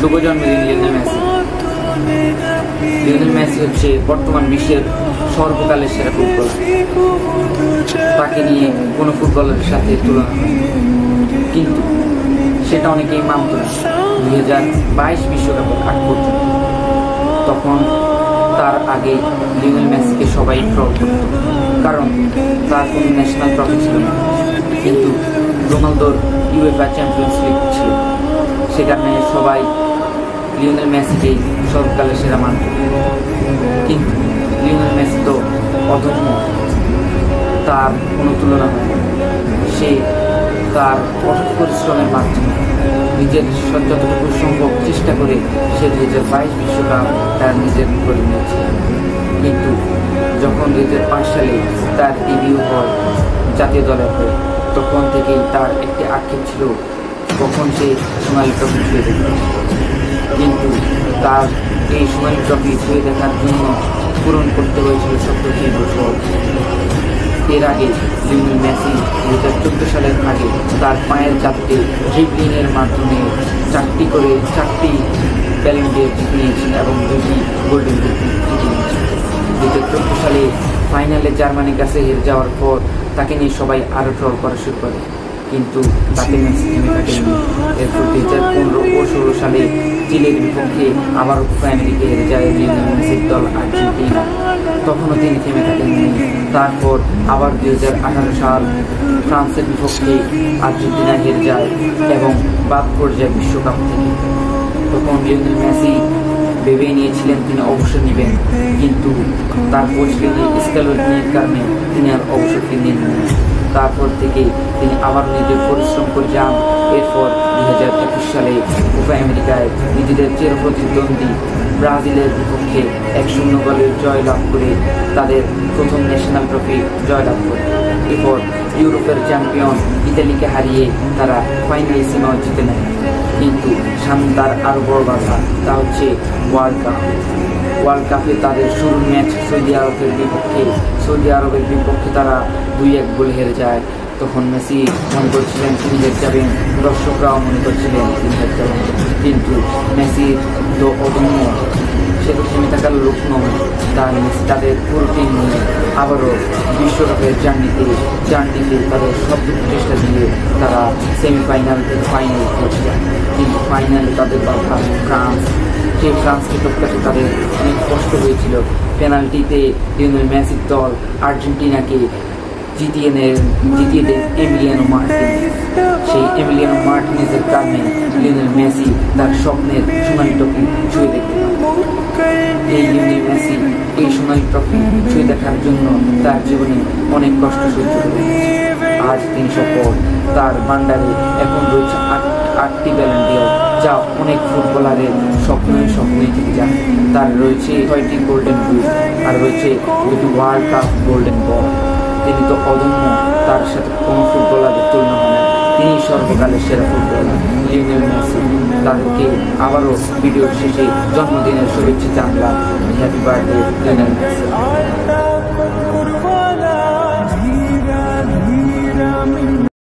শুভ জন্মদিন Lionel Messi. Lionel Messi হচ্ছে বর্তমান বিশ্বের সর্বকালের সেরা ফুটবলার। তাকে নিয়ে কোনো ফুটবলারের সাথে তুলনা হয়, কিন্তু সেটা অনেকেই মানত না 2022 বিশ্বকাপের আগ পর্যন্ত। তখন তার আগে লিওনেল মেসিকে সবাই ট্রল করত, কারণ তার কোনো ন্যাশনাল ট্রফি ছিল না। কিন্তু রোনালদোর UEFA চ্যাম্পিয়ন্স লিগ ছিল, সে কারণে সবাই লিওনেল মেসিকেই সর্বকালের সেরা মানত। কিন্তু লিওনেল মেসি তো অদম্য, তার কোনো তুলনা হয় না। সে তার কঠোর পরিশ্রমের মাধ্যমে নিজের যতটুকু সম্ভব চেষ্টা করে সে 2022 বিশ্বকাপ তার নিজের করে নিয়েছে। কিন্তু যখন 2005 সালে তার ডেবিউ হয় জাতীয় দলের হয়ে, তখন থেকেই তার একটি আক্ষেপ ছিল কখন সে সোনালি ট্রফি ছুঁয়ে দেখবে। কিন্তু তার এই সোনালি ট্রফি ছুঁয়ে দেখার জন্য পূরণ করতে হয়েছিল 70 বছর। এর আগে লিওনেল মেসি 2014 সালের আগে তার পায়ের চাপতে ড্রিবলিংয়ের মাধ্যমে 4টি ব্যালন ডি'অর জিতে নিয়েছেন এবং 2টি গোল্ডেন বুট জিতে নিয়েছেন। 2014 সালে ফাইনালে জার্মানির কাছে হেরে যাওয়ার পর তাকে নিয়ে সবাই আরও ট্রল করা শুরু করে, কিন্তু তাকে মেসি থেমে থাকেনি। এরপর 2015 ও 2016 সালে চিলের বিপক্ষে আবার কোপা আমেরিকা হেরে যায় লিওনেল মেসির দল আর্জেন্টিনা, তখনও তিনি থেমে থাকেননি। তারপর আবার 2018 সাল ফ্রান্সের বিপক্ষে আর্জেন্টিনা হেরে যায় এবং বাদ পড়ে যায় বিশ্বকাপ থেকে। তখন লিওনেল মেসি ভেবে নিয়েছিলেন তিনি অবসর নেবেন, কিন্তু তার কোচ স্ক্যালোনির কারণে তিনি আর অবসরটি নেন। তারপর থেকে তিনি আবার নিজের পরিশ্রম করে যান। এরপর 2021 সালে কোপা আমেরিকায় নিজেদের চিরপ্রতিদ্বন্দ্বী ব্রাজিলের বিপক্ষে 1-0 গোলের জয়লাভ করে তাদের প্রথম ন্যাশনাল ট্রফি জয়লাভ করে। এরপর ইউরোপের চ্যাম্পিয়ন ইতালিকে হারিয়ে তারা ফাইনাল সীমাও জিতে নেয়। কিন্তু সামনে তার আরও বড় বাধা, তা হচ্ছে ওয়ার্ল্ড কাপ। ওয়ার্ল্ড কাপে তাদের শুরুর ম্যাচ সৌদি আরবের বিপক্ষে তারা 2-1 গোলে হেরে যায়। তখন মেসি মনে করছিলেন তিনি হেরে যাবেন, দর্শকরাও মনে করছিলেন তিনি হেরে যাবেন, কিন্তু মেসির তো অদম্য, সে তো থেমে থাকার লোক নয়। তাই মেসি তাদের পুরো টিম নিয়ে আবারও বিশ্বকাপের জার্নিতে তাদের সবটুকু চেষ্টা দিয়ে তারা সেমিফাইনাল থেকে ফাইনাল পৌঁছে যায়। কিন্তু ফাইনালে তাদের বাধা ফ্রান্স। সেই ফ্রান্সকে টপকাতে তাদের অনেক কষ্ট হয়েছিল। পেনাল্টিতে লিওনেল মেসির দল আর্জেন্টিনাকে জিতিয়ে দেয় এমিলিয়ানো মার্টিনেজ। সেই এমিলিয়ানো মার্টিনেজের কারণে লিওনেল মেসি তার স্বপ্নের সোনালি ট্রফি ছুঁয়ে দেখতে পারে। এই লিওনেল মেসি এই সোনালি ট্রফি ছুঁয়ে দেখার জন্য তার জীবনে অনেক কষ্ট সহ্য করে। আজ তিনি সফল, তার ভান্ডারে এখন রয়েছে 8টি ব্যালন ডি'অর, যা অনেক ফুটবলারের স্বপ্নই থেকে যায়। তার রয়েছে 6টি গোল্ডেন বুট, আর রয়েছে 2টি ওয়ার্ল্ড কাপ গোল্ডেন বল। তিনি তো অদম্য, তার সাথে কোনো ফুটবলারের তুলনা হয় না। তিনি সর্বকালের সেরা ফুটবলার লিওনেল মেসি। তাদেরকে আবারও ভিডিওর শেষে জন্মদিনের শুভেচ্ছা জানালাম। Happy birthday Lionel Messi.